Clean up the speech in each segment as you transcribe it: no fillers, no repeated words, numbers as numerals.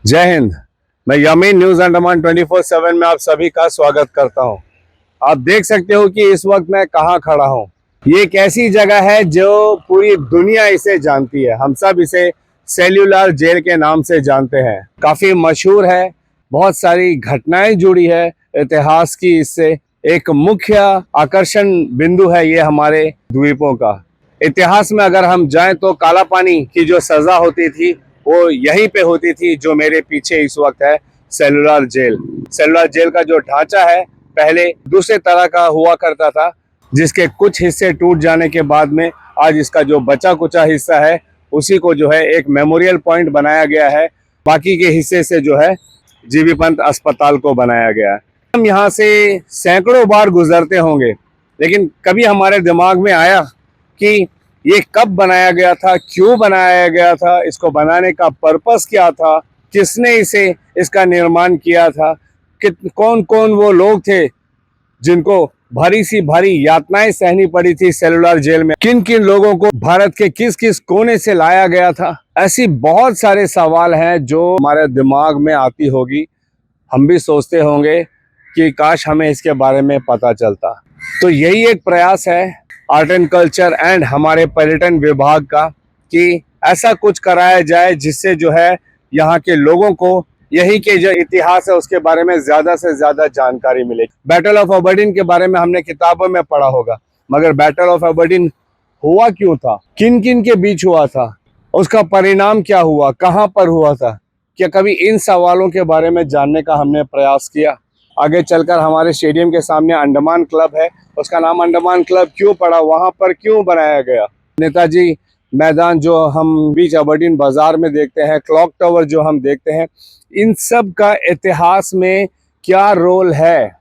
जय हिंद। मैं यमीन न्यूज अंडमान 24/7 में आप सभी का स्वागत करता हूं। आप देख सकते हो कि इस वक्त मैं कहां खड़ा हूं। ये एक ऐसी जगह है जो पूरी दुनिया इसे जानती है। हम सब इसे सेल्यूलर जेल के नाम से जानते हैं। काफी मशहूर है, बहुत सारी घटनाएं जुड़ी है इतिहास की इससे। एक मुख्य आकर्षण बिंदु है ये हमारे द्वीपों का। इतिहास में अगर हम जाएं तो काला पानी की जो सजा होती थी वो यहीं पे होती थी, जो मेरे पीछे इस वक्त है सेल्यूलर जेल। सेल्यूलर जेल का जो ढांचा है पहले दूसरे तरह का हुआ करता था, जिसके कुछ हिस्से टूट जाने के बाद में आज इसका जो बचा कुचा हिस्सा है उसी को जो है एक मेमोरियल पॉइंट बनाया गया है। बाकी के हिस्से से जो है जीबी पंत अस्पताल को बनाया गया है। हम यहाँ से सैकड़ों बार गुजरते होंगे, लेकिन कभी हमारे दिमाग में आया कि ये कब बनाया गया था, क्यों बनाया गया था, इसको बनाने का पर्पस क्या था, किसने इसका निर्माण किया था, कौन कौन वो लोग थे जिनको भारी सी भारी यातनाएं सहनी पड़ी थी सेल्यूलर जेल में, किन किन लोगों को भारत के किस किस कोने से लाया गया था। ऐसी बहुत सारे सवाल हैं जो हमारे दिमाग में आती होगी। हम भी सोचते होंगे कि काश हमें इसके बारे में पता चलता। तो यही एक प्रयास है आर्ट एंड कल्चर एंड हमारे पर्यटन विभाग का कि ऐसा कुछ कराया जाए जिससे जो है यहाँ के लोगों को यही के जो इतिहास है उसके बारे में ज्यादा से ज्यादा जानकारी मिले। बैटल ऑफ अबरडीन के बारे में हमने किताबों में पढ़ा होगा, मगर बैटल ऑफ अबरडीन हुआ क्यों था, किन किन के बीच हुआ था, उसका परिणाम क्या हुआ, कहाँ पर हुआ था, क्या कभी इन सवालों के बारे में जानने का हमने प्रयास किया। आगे चलकर हमारे स्टेडियम के सामने अंडमान क्लब है, उसका नाम अंडमान क्लब क्यों पड़ा, वहां पर क्यों बनाया गया। नेताजी मैदान जो हम बीच अबरडीन बाजार में देखते हैं, क्लॉक टावर जो हम देखते हैं, इन सब का इतिहास में क्या रोल है,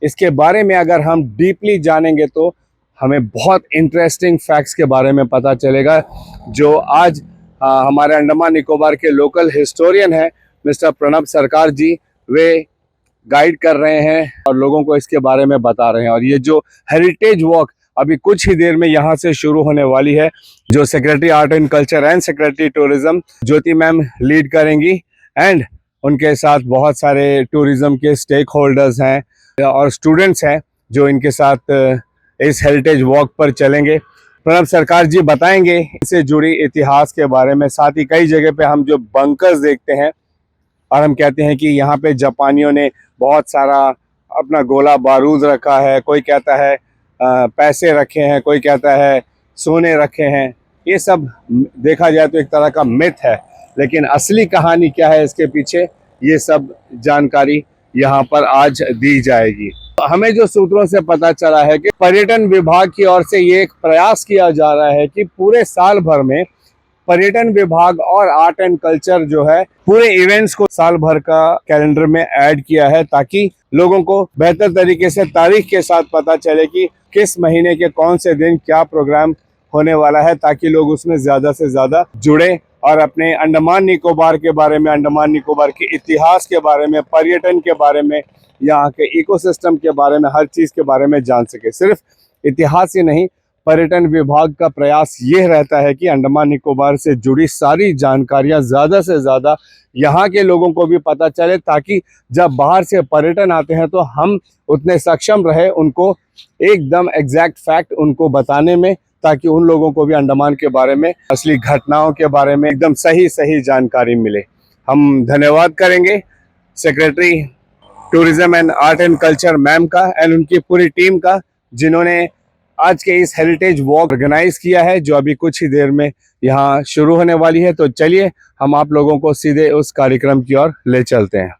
इसके बारे में अगर हम डीपली जानेंगे तो हमें बहुत इंटरेस्टिंग फैक्ट्स के बारे में पता चलेगा, जो आज हमारे अंडमान निकोबार के लोकल हिस्टोरियन है मिस्टर प्रणब सरकार जी, वे गाइड कर रहे हैं और लोगों को इसके बारे में बता रहे हैं। और ये जो हेरिटेज वॉक अभी कुछ ही देर में यहाँ से शुरू होने वाली है, जो secretary art and culture and secretary tourism Jyoti ma'am lead करेंगी, एंड उनके साथ बहुत सारे टूरिज्म के स्टेक होल्डर्स हैं और स्टूडेंट्स हैं जो इनके साथ इस हेरिटेज वॉक पर चलेंगे। प्रणब सरकार जी बताएंगे इससे जुड़ी इतिहास के बारे में। साथ ही कई जगह पे हम जो बंकर्स देखते हैं और हम कहते हैं कि यहाँ पे जापानियों ने बहुत सारा अपना गोला बारूद रखा है, कोई कहता है पैसे रखे हैं, कोई कहता है सोने रखे हैं। ये सब देखा जाए तो एक तरह का मिथ है, लेकिन असली कहानी क्या है इसके पीछे, ये सब जानकारी यहाँ पर आज दी जाएगी। हमें जो सूत्रों से पता चला है कि पर्यटन विभाग की ओर से ये एक प्रयास किया जा रहा है कि पूरे साल भर में पर्यटन विभाग और आर्ट एंड कल्चर जो है पूरे इवेंट्स को साल भर का कैलेंडर में ऐड किया है, ताकि लोगों को बेहतर तरीके से तारीख के साथ पता चले कि किस महीने के कौन से दिन क्या प्रोग्राम होने वाला है, ताकि लोग उसमें ज्यादा से ज्यादा जुड़े और अपने अंडमान निकोबार के बारे में, अंडमान निकोबार के इतिहास के बारे में, पर्यटन के बारे में, यहाँ के इकोसिस्टम के बारे में, हर चीज के बारे में जान सके। सिर्फ इतिहास ही नहीं, पर्यटन विभाग का प्रयास ये रहता है कि अंडमान निकोबार से जुड़ी सारी जानकारियां ज़्यादा से ज़्यादा यहाँ के लोगों को भी पता चले, ताकि जब बाहर से पर्यटन आते हैं तो हम उतने सक्षम रहे उनको एकदम एग्जैक्ट फैक्ट उनको बताने में, ताकि उन लोगों को भी अंडमान के बारे में, असली घटनाओं के बारे में एकदम सही सही जानकारी मिले। हम धन्यवाद करेंगे secretary tourism and art and culture ma'am का एंड उनकी पूरी टीम का, जिन्होंने आज के इस हेरिटेज वॉक ऑर्गेनाइज किया है, जो अभी कुछ ही देर में यहाँ शुरू होने वाली है। तो चलिए हम आप लोगों को सीधे उस कार्यक्रम की ओर ले चलते हैं।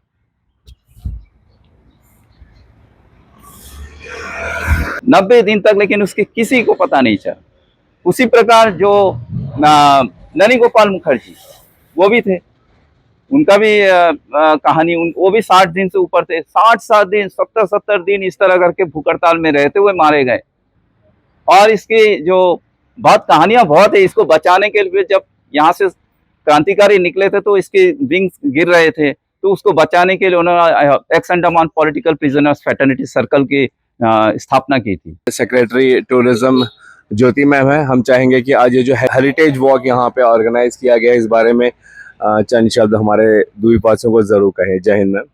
90 दिन तक, लेकिन उसके किसी को पता नहीं चला। उसी प्रकार जो ननी गोपाल मुखर्जी वो भी थे, उनका भी कहानी वो भी 60 दिन से ऊपर थे, 60 दिन 70 दिन इस तरह करके भूख हड़ताल में रहते हुए मारे गए। और इसकी जो बहुत कहानियां बहुत है, इसको बचाने के लिए जब यहाँ से क्रांतिकारी निकले थे तो इसके विंग्स गिर रहे थे, तो उसको बचाने के लिए उन्होंने x Andaman political prisoners fraternity circle की स्थापना की थी। सेक्रेटरी टूरिज्म ज्योति मैम है, हम चाहेंगे कि आज ये जो हेरिटेज वॉक यहाँ पे ऑर्गेनाइज किया गया है, इस बारे में चंद शब्द हमारे द्वीपवासियों को जरूर कहें। जय हिंद मैम।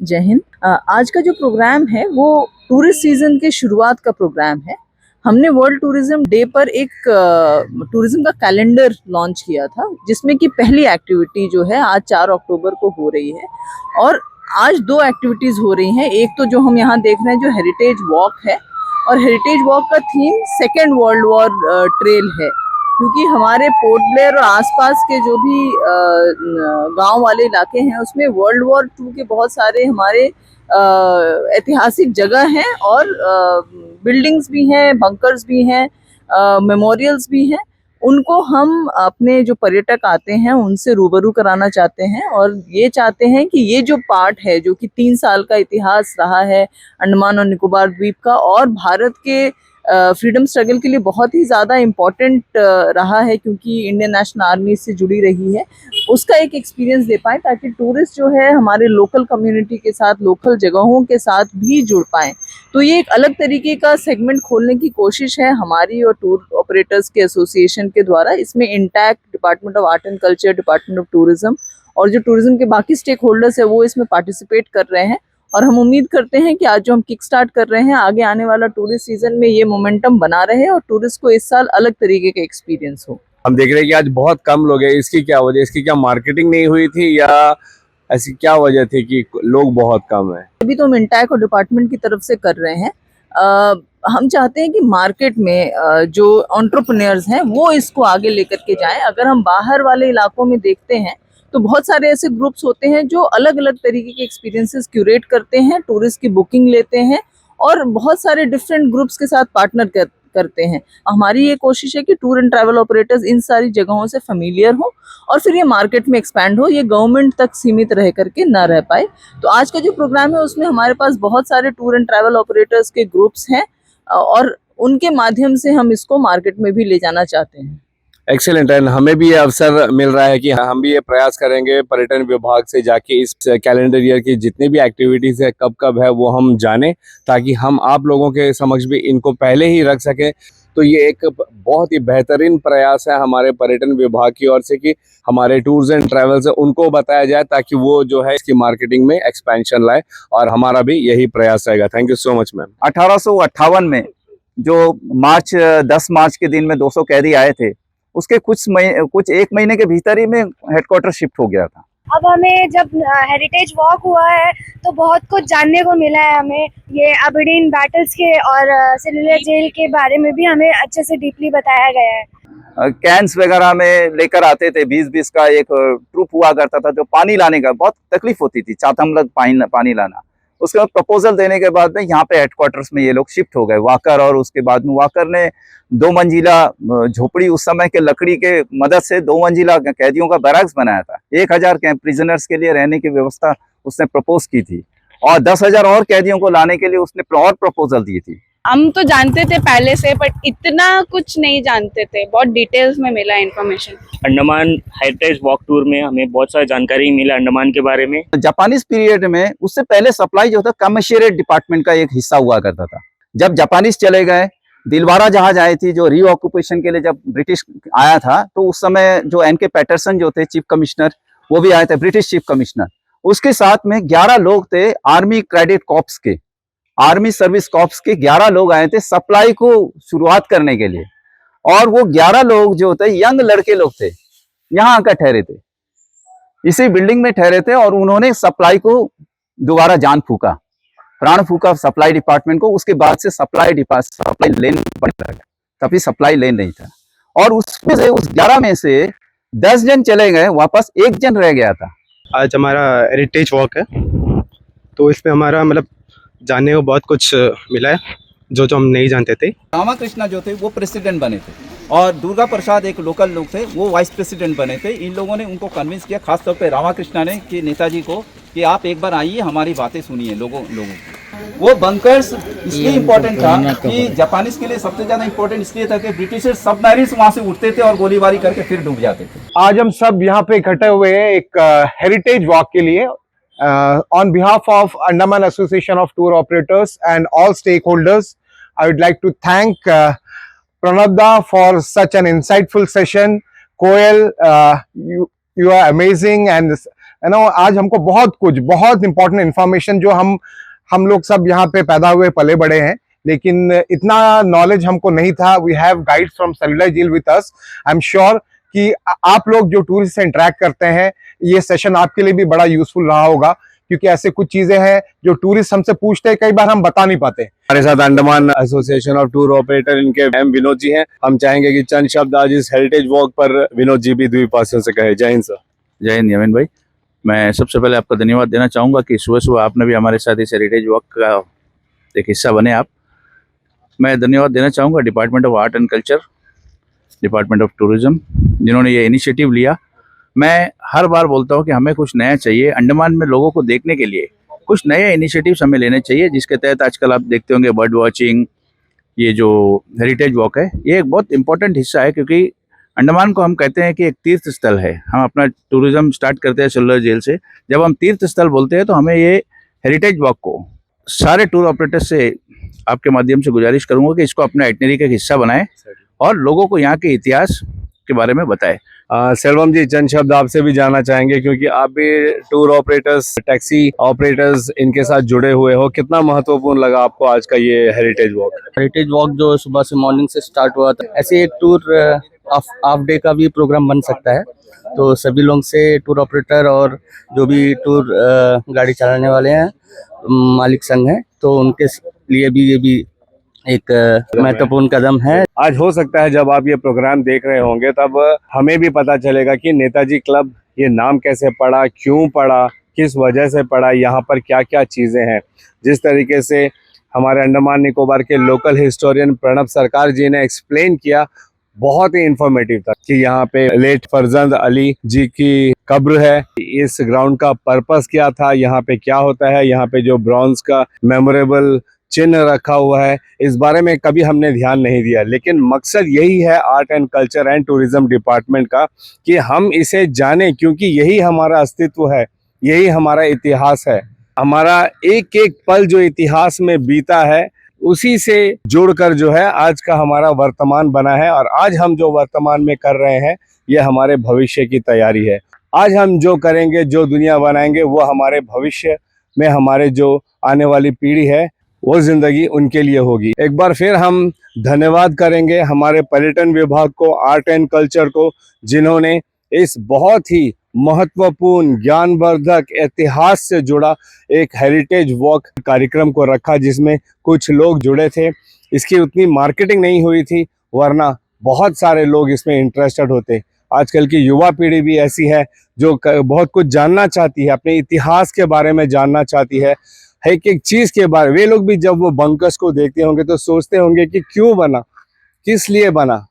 जय हिंद। आज का जो प्रोग्राम है वो टूरिस्ट सीजन के शुरुआत का प्रोग्राम है। हमने वर्ल्ड टूरिज्म डे पर एक टूरिज्म का कैलेंडर लॉन्च किया था, जिसमें कि पहली एक्टिविटी जो है आज 4 अक्टूबर को हो रही है, और आज 2 एक्टिविटीज हो रही हैं। एक तो जो हम यहाँ देख रहे हैं जो हेरिटेज वॉक है, और हेरिटेज वॉक का theme second world war trail है, क्योंकि हमारे पोर्ट ब्लेयर और आसपास के जो भी गांव वाले इलाके हैं उसमें वर्ल्ड वॉर 2 के बहुत सारे हमारे ऐतिहासिक जगह हैं, और बिल्डिंग्स भी हैं, बंकर्स भी हैं, मेमोरियल्स भी हैं। उनको हम अपने जो पर्यटक आते हैं उनसे रूबरू कराना चाहते हैं, और ये चाहते हैं कि ये जो पार्ट है जो कि 3 साल का इतिहास रहा है अंडमान और निकोबार द्वीप का, और भारत के फ्रीडम स्ट्रगल के लिए बहुत ही ज़्यादा इम्पोर्टेंट रहा है, क्योंकि इंडियन नेशनल आर्मी इससे जुड़ी रही है, उसका एक एक्सपीरियंस दे पाएँ, ताकि टूरिस्ट जो है हमारे लोकल कम्युनिटी के साथ, लोकल जगहों के साथ भी जुड़ पाएँ। तो ये एक अलग तरीके का सेगमेंट खोलने की कोशिश है हमारी और टूर ऑपरेटर्स के एसोसिएशन के द्वारा। इसमें intact, department of art and culture, department of tourism और जो टूरिज्म के बाकी स्टेक होल्डर्स है वो इसमें पार्टिसिपेट कर रहे हैं, और हम उम्मीद करते हैं कि आज जो हम किक स्टार्ट कर रहे हैं, आगे आने वाला टूरिस्ट सीजन में ये मोमेंटम बना रहे और टूरिस्ट को इस साल अलग तरीके का एक्सपीरियंस हो। हम देख रहे हैं कि आज बहुत कम लोग हैं, इसकी क्या वजह, इसकी क्या मार्केटिंग नहीं हुई थी या ऐसी क्या वजह थी कि लोग बहुत कम है? अभी तो हम इंटैक और डिपार्टमेंट की तरफ से कर रहे हैं। हम चाहते हैं कि मार्केट में जो एंटरप्रेन्योर्स हैं वो इसको आगे लेकर के जाएं। अगर हम बाहर वाले इलाकों में देखते हैं तो बहुत सारे ऐसे ग्रुप्स होते हैं जो अलग अलग तरीके के एक्सपीरियंसेस क्यूरेट करते हैं, टूरिस्ट की बुकिंग लेते हैं, और बहुत सारे डिफरेंट ग्रुप्स के साथ पार्टनर करते हैं। हमारी ये कोशिश है कि tour and travel operators in सारी जगहों से फेमिलियर हो और फिर ये मार्केट में एक्सपैंड हो, ये गवर्नमेंट तक सीमित रह करके ना रह पाए। तो आज का जो प्रोग्राम है उसमें हमारे पास बहुत सारे टूर एंड ट्रैवल ऑपरेटर्स के ग्रुप्स हैं, और उनके माध्यम से हम इसको मार्केट में भी ले जाना चाहते हैं। एक्सीलेंट है। हमें भी ये अवसर मिल रहा है कि हम भी ये प्रयास करेंगे पर्यटन विभाग से जाके इस कैलेंडर ईयर की जितनी भी एक्टिविटीज है कब कब है वो हम जाने, ताकि हम आप लोगों के समक्ष भी इनको पहले ही रख सकें। तो ये एक बहुत ही बेहतरीन प्रयास है हमारे पर्यटन विभाग की ओर से कि हमारे टूर्स एंड ट्रैवल्स है उनको बताया जाए, ताकि वो जो है इसकी मार्केटिंग में एक्सपेंशन लाए, और हमारा भी यही प्रयास रहेगा। Thank you so much ma'am. 1858 में जो 10 मार्च के दिन में 200 कैदी आए थे, उसके कुछ 1 महीने के भीतर ही में हेडक्वार्टर शिफ्ट हो गया था। अब हमें जब हेरिटेज वॉक हुआ है तो बहुत कुछ जानने को मिला है। हमें ये अबरडीन बैटल्स के और सेलुलर जेल के बारे में भी हमें अच्छे से डीपली बताया गया है। कैंस वगैरह में लेकर आते थे, 20-20 का एक ट्रूप हुआ करता था जो पानी लाने का बहुत तकलीफ होती थी, चातम लग पानी लाना। उसके बाद प्रपोजल देने के बाद में यहाँ पे हेडक्वार्टर्स में ये लोग शिफ्ट हो गए, वाकर, और उसके बाद में वाकर ने 2 मंजिला झोपड़ी उस समय के लकड़ी के मदद से 2 मंजिला कैदियों का बैरक्स बनाया था। 1000 प्रिजनर्स के लिए रहने की व्यवस्था उसने प्रपोज की थी, और 10,000 और कैदियों को लाने के लिए उसने और प्रपोजल दी थी। हम तो जानते थे पहले से, बट इतना कुछ नहीं जानते थे, बहुत डिटेल्स में मिला information. Andaman heritage walk tour में हमें बहुत सारी जानकारी मिला अंडमान के बारे में। जापानीज पीरियड में उससे पहले सप्लाई जो था कमर्शियल डिपार्टमेंट का एक हिस्सा हुआ करता था। जब जापानीज चले गए, दिलवारा जहाज आई थी जो रीऑक्यूपेशन के लिए जब ब्रिटिश आया था, तो उस समय जो एन.के. पैटरसन जो थे चीफ कमिश्नर, वो भी आए थे, ब्रिटिश चीफ कमिश्नर। उसके साथ में 11 लोग थे आर्मी क्रेडिट कॉर्प्स के, आर्मी सर्विस कॉर्प्स के 11 लोग आए थे सप्लाई को शुरुआत करने के लिए। और वो 11 लोग जो थे यंग लड़के लोग थे, यहाँ आकर ठहरे थे, इसी बिल्डिंग में ठहरे थे, और उन्होंने सप्लाई को दोबारा जान फूका, प्राण फूका सप्लाई डिपार्टमेंट को। उसके बाद से सप्लाई लेन पड़ता है, तभी सप्लाई लेन नहीं था। और उसमें से उस 11 में से 10 जन चले गए, वापस 1 जन रह गया था। आज हमारा हेरिटेज वॉक है, तो इसमें हमारा मतलब जानने को बहुत कुछ मिला है। जो जो हम नहीं जानते थे। रामाकृष्णा जो थे वो प्रेसिडेंट बने थे और दुर्गा प्रसाद एक लोकल लोग थे, वो वाइस प्रेसिडेंट बने थे। इन लोगों ने उनको कन्विंस किया, खासतौर पे रामाकृष्णा ने, कि नेताजी को, कि आप एक बार आइए, हमारी बातें सुनिए लोगों की। वो बंकर्स इसलिए इम्पोर्टेंट था कि जापानीज के लिए सबसे ज्यादा इम्पोर्टेंट इसलिए था कि ब्रिटिशर्स सबमरीन्स वहां से उठते थे और गोलीबारी करके फिर डूब जाते थे। आज हम सब यहाँ पे इकट्ठे हुए हैं एक हेरिटेज वॉक के लिए on behalf of Andaman Association of Tour Operators and all stakeholders. I would like to thank Pranabda for such an insightful session. Koel, you are amazing and you know आज हमको बहुत important information जो हम लोग सब यहाँ पे पैदा हुए पले बड़े हैं, लेकिन इतना नॉलेज हमको नहीं था. We have guides from Cellular Jail with us. I'm sure कि आप लोग जो टूरिस्ट से इंटरेक्ट करते हैं, ये सेशन आपके लिए भी बड़ा यूजफुल रहा होगा, क्योंकि ऐसे कुछ चीजें हैं जो टूरिस्ट हमसे पूछते हैं, कई बार हम बता नहीं पाते. हमारे साथ Andaman association of tour operator इनके एम विनोद जी हैं. हम चाहेंगे कि चंद शब्द आज इस हेरिटेज वॉक पर विनोद जी भी द्विपासियों से कहे. जय हिंद सर. जय हिंद यमिन भाई. मैं सबसे पहले आपका धन्यवाद देना चाहूँगा कि सुबह सुबह आपने भी हमारे साथ इस हेरिटेज वॉक का एक हिस्सा बने आप. मैं धन्यवाद देना चाहूँगा department of art and culture, department of tourism, जिन्होंने ये इनिशिएटिव लिया. मैं हर बार बोलता हूँ कि हमें कुछ नया चाहिए अंडमान में लोगों को देखने के लिए. कुछ नए इनिशिएटिव्स हमें लेने चाहिए, जिसके तहत आजकल आप देखते होंगे बर्ड वॉचिंग. ये जो हेरिटेज वॉक है ये एक बहुत इंपॉर्टेंट हिस्सा है, क्योंकि अंडमान को हम कहते हैं कि एक तीर्थ स्थल है. हम अपना टूरिज्म स्टार्ट करते हैं सेलुलर जेल से. जब हम तीर्थ स्थल बोलते हैं तो हमें ये हेरिटेज वॉक को सारे टूर ऑपरेटर्स से आपके माध्यम से गुजारिश करूंगा कि इसको अपने आइटनरी का हिस्सा बनाएं और लोगों को यहाँ के इतिहास के बारे में बताएं. सेल्वम जी, चंद शब्द आपसे भी जानना चाहेंगे, क्योंकि आप भी टूर ऑपरेटर्स, टैक्सी ऑपरेटर्स इनके साथ जुड़े हुए हो. कितना महत्वपूर्ण लगा आपको आज का ये हेरिटेज वॉक? हेरिटेज वॉक जो सुबह से मॉर्निंग से स्टार्ट हुआ था, ऐसे एक टूर हाफ डे का भी प्रोग्राम बन सकता है. तो सभी लोग से, टूर ऑपरेटर और जो भी टूर गाड़ी चलाने वाले हैं, मालिक संघ हैं, तो उनके लिए भी ये भी एक महत्वपूर्ण कदम है. आज हो सकता है जब आप ये प्रोग्राम देख रहे होंगे तब हमें भी पता चलेगा कि नेताजी क्लब ये नाम कैसे पड़ा, क्यों पड़ा, किस वजह से पड़ा, यहाँ पर क्या क्या चीज़ें हैं. जिस तरीके से हमारे अंडमान निकोबार के लोकल हिस्टोरियन प्रणब सरकार जी ने एक्सप्लेन किया, बहुत ही इंफॉर्मेटिव था कि यहाँ पे लेट फरजंद अली जी की कब्र है. इस ग्राउंड का पर्पस क्या था, यहाँ पे क्या होता है, यहाँ पे जो ब्रॉन्ज का मेमोरेबल चिन्ह रखा हुआ है, इस बारे में कभी हमने ध्यान नहीं दिया. लेकिन मकसद यही है art and culture and tourism department का कि हम इसे जानें, क्योंकि यही हमारा अस्तित्व है, यही हमारा इतिहास है. हमारा एक एक पल जो इतिहास में बीता है, उसी से जोड़कर जो है आज का हमारा वर्तमान बना है. और आज हम जो वर्तमान में कर रहे हैं, ये हमारे भविष्य की तैयारी है. आज हम जो करेंगे, जो दुनिया बनाएंगे, वो हमारे भविष्य में हमारे जो आने वाली पीढ़ी है, वो जिंदगी उनके लिए होगी. एक बार फिर हम धन्यवाद करेंगे हमारे पर्यटन विभाग को, आर्ट एंड कल्चर को, जिन्होंने इस बहुत ही महत्वपूर्ण, ज्ञानवर्धक, इतिहास से जुड़ा एक हेरिटेज वॉक कार्यक्रम को रखा, जिसमें कुछ लोग जुड़े थे. इसकी उतनी मार्केटिंग नहीं हुई थी, वरना बहुत सारे लोग इसमें इंटरेस्टेड होते. आजकल की युवा पीढ़ी भी ऐसी है जो बहुत कुछ जानना चाहती है, अपने इतिहास के बारे में जानना चाहती है, एक एक चीज के बारे. वे लोग भी जब वो बंकर्स को देखते होंगे तो सोचते होंगे कि क्यों बना, किस लिए बना,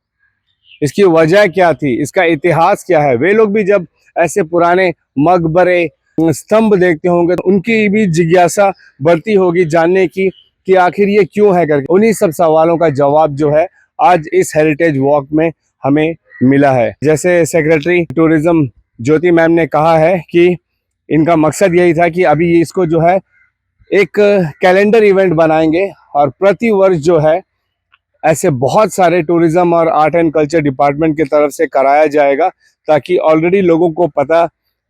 इसकी वजह क्या थी, इसका इतिहास क्या है. वे लोग भी जब ऐसे पुराने मकबरे, स्तंभ देखते होंगे तो उनकी भी जिज्ञासा बढ़ती होगी जानने की कि आखिर ये क्यों है करके. उन्हीं सब सवालों का जवाब जो है आज इस हेरिटेज वॉक में हमें मिला है. जैसे सेक्रेटरी टूरिज्म ज्योति मैम ने कहा है कि इनका मकसद यही था कि अभी इसको जो है एक कैलेंडर इवेंट बनाएंगे और प्रति वर्ष जो है ऐसे बहुत सारे टूरिज्म और आर्ट एंड कल्चर डिपार्टमेंट की तरफ से कराया जाएगा, ताकि ऑलरेडी लोगों को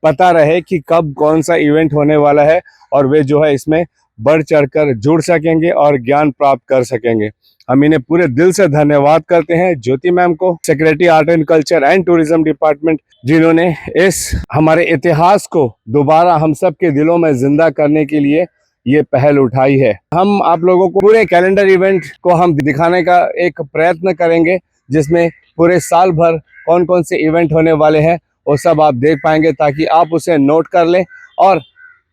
पता रहे कि कब कौन सा इवेंट होने वाला है और वे जो है इसमें बढ़ चढ़कर जुड़ सकेंगे और ज्ञान प्राप्त कर सकेंगे. हम इन्हें पूरे दिल से धन्यवाद करते हैं, ज्योति मैम को, secretary art and culture and tourism department, जिन्होंने इस हमारे इतिहास को दोबारा हम सब के दिलों में जिंदा करने के लिए ये पहल उठाई है. हम आप लोगों को पूरे कैलेंडर इवेंट को हम दिखाने का एक प्रयत्न करेंगे, जिसमें पूरे साल भर कौन कौन से इवेंट होने वाले हैं वो सब आप देख पाएंगे, ताकि आप उसे नोट कर लें और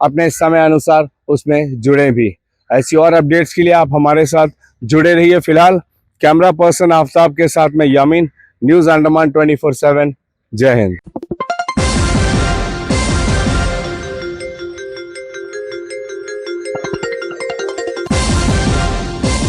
अपने समय अनुसार उसमें जुड़े भी. ऐसी और अपडेट्स के लिए आप हमारे साथ जुड़े रहिए। फिलहाल कैमरा पर्सन आफ्ताब के साथ मैं यामीन, न्यूज़ अंडमान 24/7। जय हिंद।